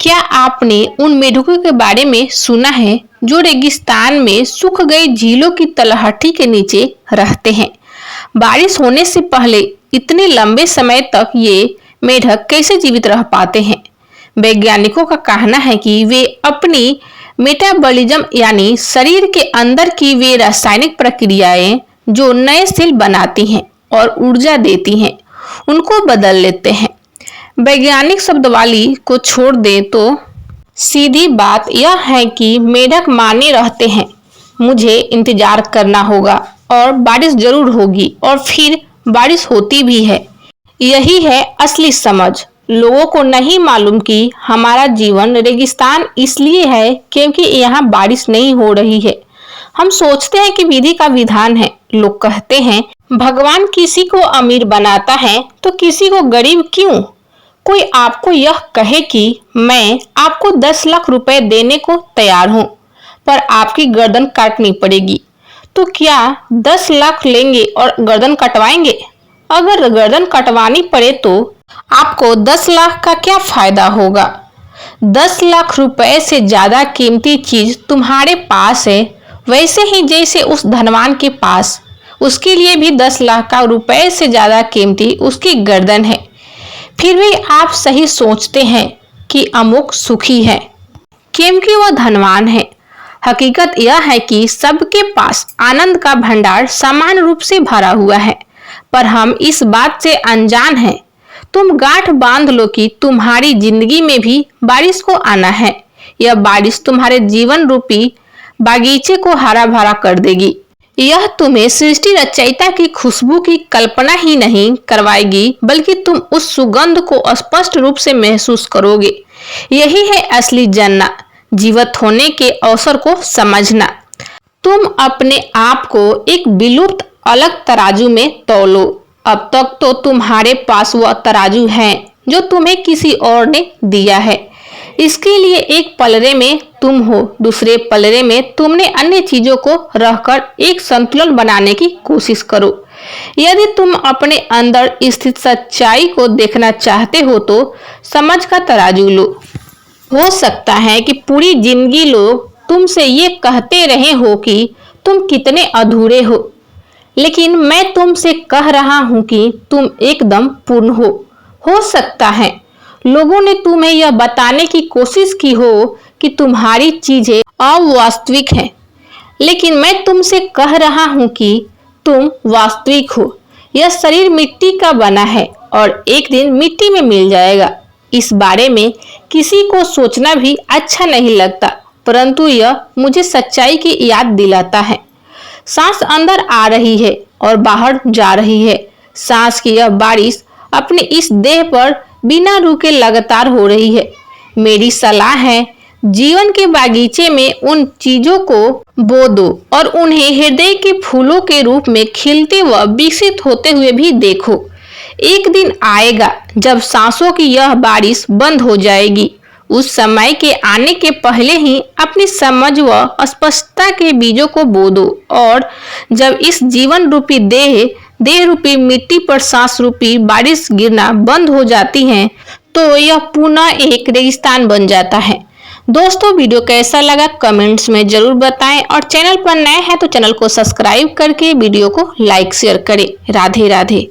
क्या आपने उन मेढकों के बारे में सुना है जो रेगिस्तान में सूख गई झीलों की तलहटी के नीचे रहते हैं? बारिश होने से पहले इतने लंबे समय तक ये मेढक कैसे जीवित रह पाते हैं? वैज्ञानिकों का कहना है कि वे अपनी मेटाबॉलिज्म यानी शरीर के अंदर की वे रासायनिक प्रक्रियाएं जो नए सेल बनाती हैं और ऊर्जा देती हैं, उनको बदल लेते हैं। वैज्ञानिक शब्दावली को छोड़ दें तो सीधी बात यह है कि मेढक माने रहते हैं, मुझे इंतजार करना होगा और बारिश जरूर होगी, और फिर बारिश होती भी है। यही है असली समझ। लोगों को नहीं मालूम कि हमारा जीवन रेगिस्तान इसलिए है क्योंकि यहाँ बारिश नहीं हो रही है। हम सोचते हैं कि विधि का विधान है। लोग कहते हैं भगवान किसी को अमीर बनाता है तो किसी को गरीब क्यों? कोई आपको यह कहे कि मैं आपको 10 लाख रुपए देने को तैयार हूं, पर आपकी गर्दन काटनी पड़ेगी, तो क्या 10 लाख लेंगे और गर्दन कटवाएंगे? अगर गर्दन कटवानी पड़े तो आपको 10 लाख का क्या फायदा होगा? 10 लाख रुपए से ज्यादा कीमती चीज तुम्हारे पास है, वैसे ही जैसे उस धनवान के पास, उसके लिए भी 10 लाख का रुपए से ज्यादा कीमती उसकी गर्दन है। फिर भी आप सही सोचते हैं कि अमुक सुखी है क्योंकि वह धनवान है। हकीकत यह है कि सबके पास आनंद का भंडार समान रूप से भरा हुआ है, पर हम इस बात से अनजान हैं। तुम गांठ बांध लो कि तुम्हारी जिंदगी में भी बारिश को आना है। यह बारिश तुम्हारे जीवन रूपी बागीचे को हरा भरा कर देगी। यह तुम्हें सृष्टि रचयिता की खुशबू की कल्पना ही नहीं करवाएगी, बल्कि तुम उस सुगंध को स्पष्ट रूप से महसूस करोगे। यही है असली जानना, जीवित होने के अवसर को समझना। तुम अपने आप को एक विलुप्त अलग तराजू में तौलो। अब तक तो तुम्हारे पास वह तराजू है जो तुम्हें किसी और ने दिया है। इसके लिए एक पलड़े में तुम हो, दूसरे पलड़े में तुमने अन्य चीजों को रखकर एक संतुलन बनाने की कोशिश करो। यदि तुम अपने अंदर स्थित सच्चाई को देखना चाहते हो तो समझ का तराजू लो। हो सकता है कि पूरी जिंदगी लोग तुमसे ये कहते रहे हो कि तुम कितने अधूरे हो, लेकिन मैं तुमसे कह रहा हूं कि तुम एकदम पूर्ण हो। हो सकता है लोगों ने तुम्हें यह बताने की कोशिश की हो कि तुम्हारी चीजें अवास्तविक हैं, लेकिन मैं तुमसे कह रहा हूं कि तुम वास्तविक हो। यह शरीर मिट्टी का बना है और एक दिन मिट्टी में मिल जाएगा। इस बारे में किसी को सोचना भी अच्छा नहीं लगता, परंतु यह मुझे सच्चाई की याद दिलाता है। सांस अंदर आ रही है और बाहर जा रही है। सांस की यह बारिश अपने इस देह पर बिना रुके लगातार हो रही है। मेरी सलाह है, जीवन के बागीचे में उन चीजों को बो दो और उन्हें हृदय के फूलों के रूप में खिलते व विकसित होते हुए भी देखो। एक दिन आएगा जब सांसों की यह बारिश बंद हो जाएगी। उस समय के आने के पहले ही अपनी समझ व स्पष्टता के बीजों को बो दो, और जब इस जीवन रूपी देह रूपी मिट्टी पर सांस रूपी बारिश गिरना बंद हो जाती है तो यह पुनः एक रेगिस्तान बन जाता है। दोस्तों, वीडियो कैसा लगा कमेंट्स में जरूर बताएं, और चैनल पर नए हैं तो चैनल को सब्सक्राइब करके वीडियो को लाइक शेयर करें। राधे राधे।